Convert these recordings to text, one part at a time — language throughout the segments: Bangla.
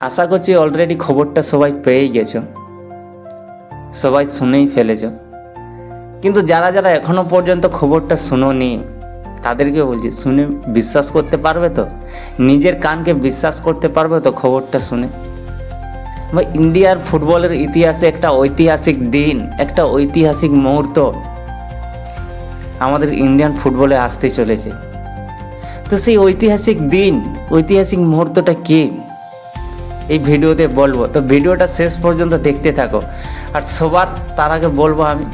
আশা করছি অলরেডি খবরটা সবাই পেয়েই গেছো, সবাই শুনেই ফেলেছ। কিন্তু যারা যারা এখনো পর্যন্ত খবরটা শুনোনি তাদেরকে বলছি, শুনে বিশ্বাস করতে পারবে তো? নিজের কানকে বিশ্বাস করতে পারবে তো খবরটা শুনে? ভাই, ইন্ডিয়ার ফুটবলের ইতিহাসে একটা ঐতিহাসিক দিন, একটা ঐতিহাসিক মুহূর্ত আমাদের ইন্ডিয়ান ফুটবলে আসতে চলেছে। তো সেই ঐতিহাসিক দিন, ঐতিহাসিক মুহূর্তটা কি এই ভিডিওতে বলবো। তো ভিডিওটা শেষ পর্যন্ত দেখতে থাকো। আর সবার তার আগে বলবো আমি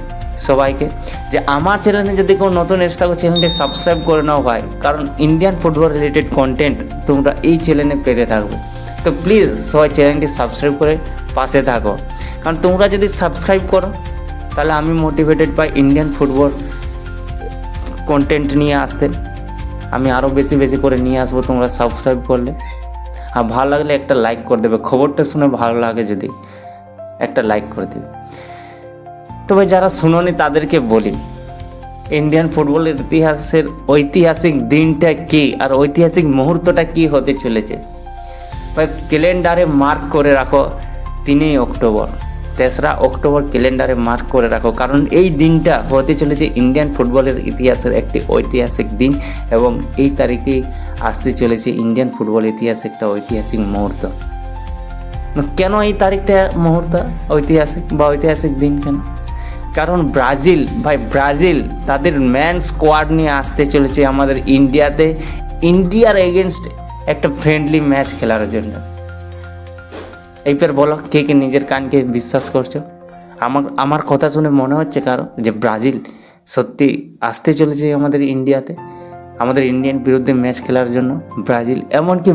সবাইকে যে আমার চ্যানেলে যদি কেউ নতুন এসে থাকো, চ্যানেলটি সাবস্ক্রাইব করে নাও ভাই, কারণ ইন্ডিয়ান ফুটবল রিলেটেড কন্টেন্ট তোমরা এই চ্যানেলে পেতে থাকবে। তো প্লিজ সবাই চ্যানেলটি সাবস্ক্রাইব করে পাশে থাকো, কারণ তোমরা যদি সাবস্ক্রাইব করো তাহলে আমি মোটিভেটেড পাই ইন্ডিয়ান ফুটবল কন্টেন্ট নিয়ে আসতে। আমি আরও বেশি বেশি করে নিয়ে আসবো তোমরা সাবস্ক্রাইব করলে। আর ভালো লাগলে একটা লাইক করে দেবে, খবরটা শুনে ভালো লাগে যদি একটা লাইক করে দেবে। তবে যারা শুনোনি তাদেরকে বলি, ইন্ডিয়ান ফুটবলের ইতিহাসের ঐতিহাসিক দিনটা কি আর ঐতিহাসিক মুহূর্তটা কি হতে চলেছে। ভাই, ক্যালেন্ডারে মার্ক করে রাখো 3 অক্টোবর, 3রা অক্টোবর ক্যালেন্ডারে মার্ক করে রাখো, কারণ এই দিনটা হতে চলেছে ইন্ডিয়ান ফুটবলের ইতিহাসের একটি ঐতিহাসিক দিন, এবং এই তারিখেই আসতে চলেছে ইন্ডিয়ান ফুটবল ইতিহাসে একটা ঐতিহাসিক মুহূর্ত। কেন এই তারিখটা মুহূর্ত ঐতিহাসিক বা ঐতিহাসিক দিন কেন? কারণ ব্রাজিল, ভাই ব্রাজিল তাদের ম্যান স্কোয়াড নিয়ে আসতে চলেছে আমাদের ইন্ডিয়াতে, ইন্ডিয়ার এগেনস্টে একটা ফ্রেন্ডলি ম্যাচ খেলার জন্য। এইবার বলো কে কে নিজের কানকে বিশ্বাস করছো? আমার কথা শুনে মনে হচ্ছে কারো যে ব্রাজিল সত্যি আসতে চলেছে আমাদের ইন্ডিয়াতে, আমাদের ইন্ডিয়ান বিরুদ্ধে ম্যাচ খেলার জন্য। ব্রাজিল এমনকি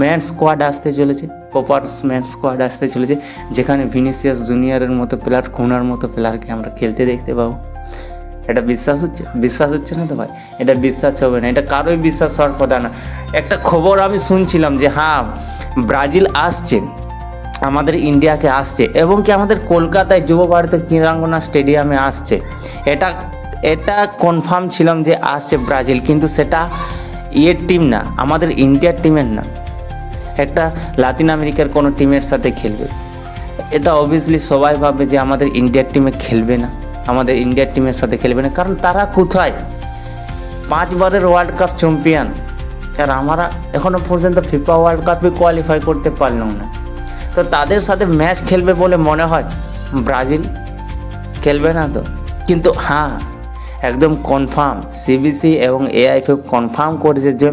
ম্যান স্কোয়াড আসতে চলেছে, প্রপার ম্যান স্কোয়াড আসতে চলেছে, যেখানে ভিনিসিয়াস জুনিয়রের মতো প্লেয়ার, খুনার মতো প্লেয়ারকে আমরা খেলতে দেখতে পাবো। এটা বিশ্বাস হচ্ছে? বিশ্বাস হচ্ছে না তো ভাই, এটা বিশ্বাস হবে না, এটা কারোই বিশ্বাস হওয়ার কথা না। একটা খবর আমি শুনছিলাম যে হ্যাঁ, ব্রাজিল আসছে আমাদের ইন্ডিয়াকে, আসছে এবং কি আমাদের কলকাতায় যুব ভারতী ক্রীড়াঙ্গনা স্টেডিয়ামে আসছে। এটা কনফার্ম ছিলাম যে আসছে ব্রাজিল, কিন্তু সেটা ইয়ের টিম না, আমাদের ইন্ডিয়ার টিমের না, একটা লাতিন আমেরিকার কোনো টিমের সাথে খেলবে। এটা অবভিয়াসলি সবাই ভাববে যে আমাদের ইন্ডিয়ার টিমে খেলবে না, আমাদের ইন্ডিয়ার টিমের সাথে খেলবে না, কারণ তারা কোথায় 5 বারের ওয়ার্ল্ড কাপ চ্যাম্পিয়ন, আর আমরা এখনও পর্যন্ত ফিফা ওয়ার্ল্ড কাপে কোয়ালিফাই করতে পারলাম না। তো তাদের সাথে ম্যাচ খেলবে বলে মনে হয় ব্রাজিল খেলবে না তো। কিন্তু হ্যাঁ, একদম কনফার্ম, সিবিসি এবং এআইএফএফ কনফার্ম করেছে যে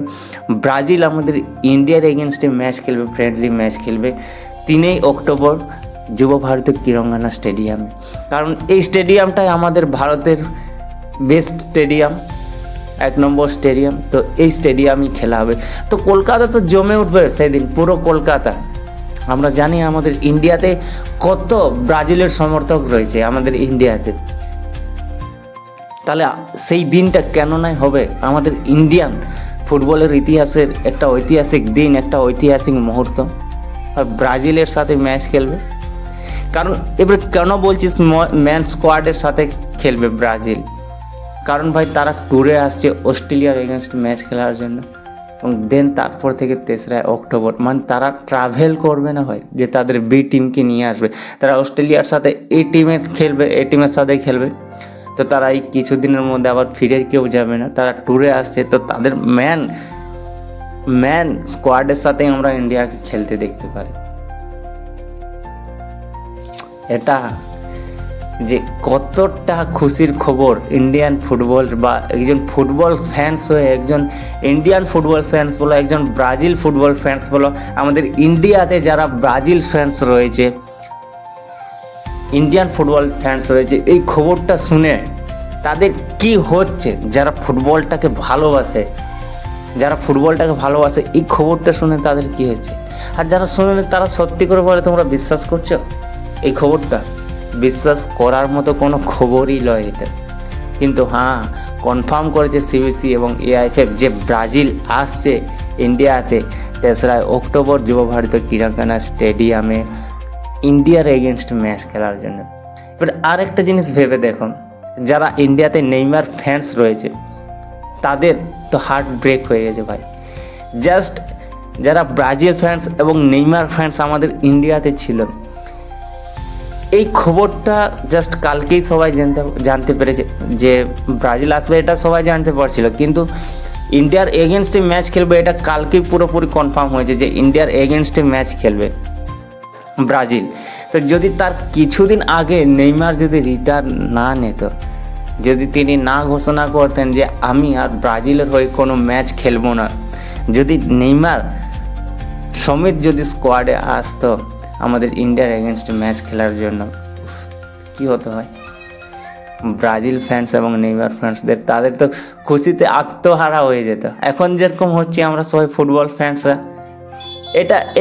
ব্রাজিল আমাদের ইন্ডিয়ার এগেনস্টে ম্যাচ খেলবে, ফ্রেন্ডলি ম্যাচ খেলবে 3 অক্টোবর যুব ভারতী ক্রীড়াঙ্গনা স্টেডিয়ামে। কারণ এই স্টেডিয়ামটাই আমাদের ভারতের বেস্ট স্টেডিয়াম, 1 নম্বর স্টেডিয়াম। তো এই স্টেডিয়ামই খেলা হবে। তো কলকাতা তো জমে উঠবে সেদিন, পুরো কলকাতা। আমরা জানি আমাদের ইন্ডিয়াতে কত ব্রাজিলের সমর্থক রয়েছে আমাদের ইন্ডিয়াতে, তাহলে সেই দিনটা কেন নয় হবে আমাদের ইন্ডিয়ান ফুটবলের ইতিহাসের একটা ঐতিহাসিক দিন, একটা ঐতিহাসিক মুহূর্ত। আর ব্রাজিলের সাথে ম্যাচ খেলবে, কারণ এবার কেন বলছিস ম্যান স্কোয়াডের সাথে খেলবে ব্রাজিল? কারণ ভাই তারা ট্যুরে আসছে অস্ট্রেলিয়ার এগেনস্ট ম্যাচ খেলার জন্য, এবং দেন তারপর থেকে 3রা অক্টোবর মানে তারা ট্রাভেল করবে না ভাই, যে তাদের বি টিমকে নিয়ে আসবে। তারা অস্ট্রেলিয়ার সাথে এই টিমের খেলবে, এই টিমের সাথে খেলবে। তো তারা এই কিছুদিনের মধ্যে আবার ফিরে কেউ যাবে না, তারা ট্যুরে আসছে। তো তাদের ম্যান স্কোয়াডের সাথেই আমরা ইন্ডিয়াকে খেলতে দেখতে পারি। এটা যে কতটা খুশির খবর ইন্ডিয়ান ফুটবল বা একজন ফুটবল ফ্যান্স হয়ে, একজন ইন্ডিয়ান ফুটবল ফ্যান্স বলো, একজন ব্রাজিল ফুটবল ফ্যান্স বলো, আমাদের ইন্ডিয়াতে যারা ব্রাজিল ফ্যান্স রয়েছে, ইন্ডিয়ান ফুটবল ফ্যান্স রয়েছে, এই খবরটা শুনে তাদের কি হচ্ছে, যারা ফুটবলটাকে ভালোবাসে, এই খবরটা শুনে তাদের কি হচ্ছে। আর যারা শুনে তারা সত্যি করে বলে, তোমরা বিশ্বাস করছো এই খবরটা? বিশ্বাস করার মতো কোনো খবরই নয় এটা। কিন্তু হ্যাঁ, কনফার্ম করেছে সিবিসি এবং এআইএফএফ যে ব্রাজিল আসছে ইন্ডিয়াতে 3রা অক্টোবর যুব ভারতী ক্রীড়াঙ্গনা স্টেডিয়ামে ইন্ডিয়ার এগেনস্ট ম্যাচ খেলার জন্য। এবার আর একটা জিনিস ভেবে দেখুন, যারা ইন্ডিয়াতে নেইমার ফ্যান্স রয়েছে তাদের তো হার্ট ব্রেক হয়ে গেছে ভাই। জাস্ট যারা ব্রাজিল ফ্যান্স এবং নেইমার ফ্যান্স আমাদের ইন্ডিয়াতে ছিল, এই খবরটা জাস্ট কালকেই সবাই জানতে পেরেছে যে ব্রাজিল আসবে, এটা সবাই জানতে পারছিল, কিন্তু ইন্ডিয়ার এগেনস্টে ম্যাচ খেলবে এটা কালকেই পুরোপুরি কনফার্ম হয়েছে যে ইন্ডিয়ার এগেনস্টে ম্যাচ খেলবে ব্রাজিল। তো যদি তার কিছুদিন আগে নেইমার যদি রিটার্ন না নিত, যদি তিনি না ঘোষণা করতেন যে আমি আর ব্রাজিলের হয়ে কোনো ম্যাচ খেলবো না, যদি নেইমার সমেত যদি স্কোয়াডে আসতো আমাদের ইন্ডিয়ার এগেনস্টে ম্যাচ খেলার জন্য, কি হতো হয় ব্রাজিল ফ্যান্স এবং নেইমার ফ্যান্সদের, তাদের তো খুশিতে আত্মহারা হয়ে যেত। এখন যেরকম হচ্ছে আমরা সবাই ফুটবল ফ্যান্সরা,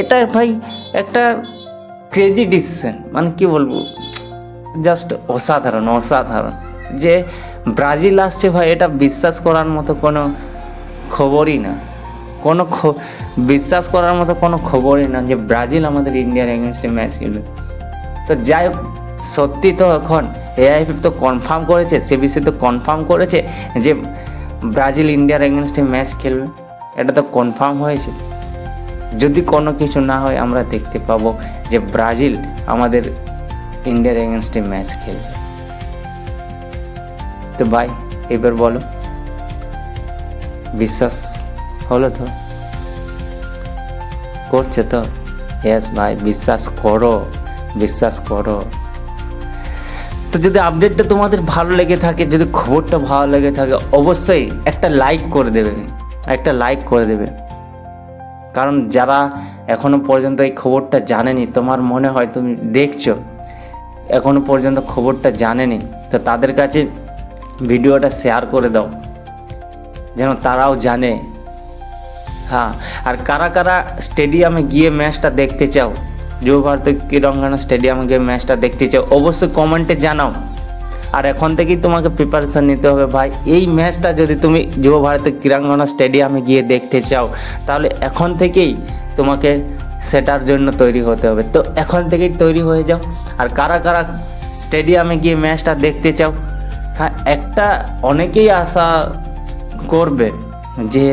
এটা ভাই একটা ক্রেজি ডিসিশন, মানে কি বলবো, জাস্ট অসাধারণ যে ব্রাজিল আসছে ভাই, এটা বিশ্বাস করার মতো কোনো খবরই না, বিশ্বাস করার মতো কোনো খবরই না যে ব্রাজিল আমাদের ইন্ডিয়ার এগেনস্টে ম্যাচ খেলবে। তো যাই হোক, সত্যি তো এখন এআইএফএফ তো কনফার্ম করেছে, সিবিসি তো কনফার্ম করেছে যে ব্রাজিল ইন্ডিয়ার এগেনস্টে ম্যাচ খেলবে, এটা তো কনফার্ম হয়েছে। যদি কোনো কিছু না হয় আমরা দেখতে পাবো যে ব্রাজিল আমাদের ইন্ডিয়ার এগেনস্টে ম্যাচ খেলবে। তো ভাই এবার বলো, বিশ্বাস হলো তো? করছে তো? ইয়েস ভাই, বিশ্বাস করো। তো যদি আপডেটটা তোমাদের ভালো লেগে থাকে, যদি খবরটা ভালো লেগে থাকে, অবশ্যই একটা লাইক করে দেবে, কারণ যারা এখনো পর্যন্ত এই খবরটা জানেনি, তোমার মনে হয় তুমি দেখছো এখনো পর্যন্ত খবরটা জানেনি, তো তাদের কাছে ভিডিওটা শেয়ার করে দাও যেন তারাও জানে। হ্যাঁ, আর কারা কারা স্টেডিয়ামে গিয়ে ম্যাচটা দেখতে চাও, যুব ভারতী ক্রীড়াঙ্গনা স্টেডিয়ামে গিয়ে ম্যাচটা দেখতে চাও, অবশ্যই কমেন্টে জানাও। আর এখন থেকেই তোমাকে প্রিপারেশান নিতে হবে ভাই, এই ম্যাচটা যদি তুমি যুব ভারতী ক্রীড়াঙ্গনা স্টেডিয়ামে গিয়ে দেখতে চাও, তাহলে এখন থেকেই তোমাকে সেটার জন্য তৈরি হতে হবে। তো এখন থেকেই তৈরি হয়ে যাও। আর কারা কারা স্টেডিয়ামে গিয়ে ম্যাচটা দেখতে চাও, হ্যাঁ, একটা অনেকেই আশা করবে যে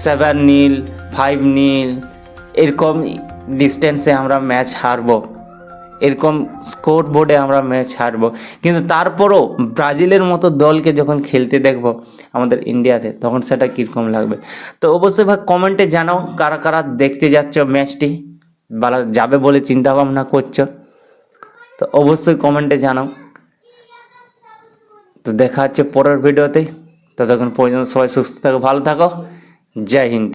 7-0, 5-0 এরকম ডিস্টেন্সে আমরা ম্যাচ হারবো, এরকম স্কোর বোর্ডে আমরা ম্যাচ হারবো, কিন্তু তারপরও ব্রাজিলের মতো দলকে যখন খেলতে দেখবো আমাদের ইন্ডিয়াতে, তখন সেটা কীরকম লাগবে। তো অবশ্যই ভাই কমেন্টে জানাও কারা কারা দেখতে যাচ্ছ ম্যাচটি, যাবে বলে চিন্তা ভাবনা করছো, তো অবশ্যই কমেন্টে জানাও। তো দেখা হচ্ছে পরের ভিডিওতে, ততক্ষণ পর্যন্ত সবাই সুস্থ থাকো, ভালো থাকো, জয় হিন্দ।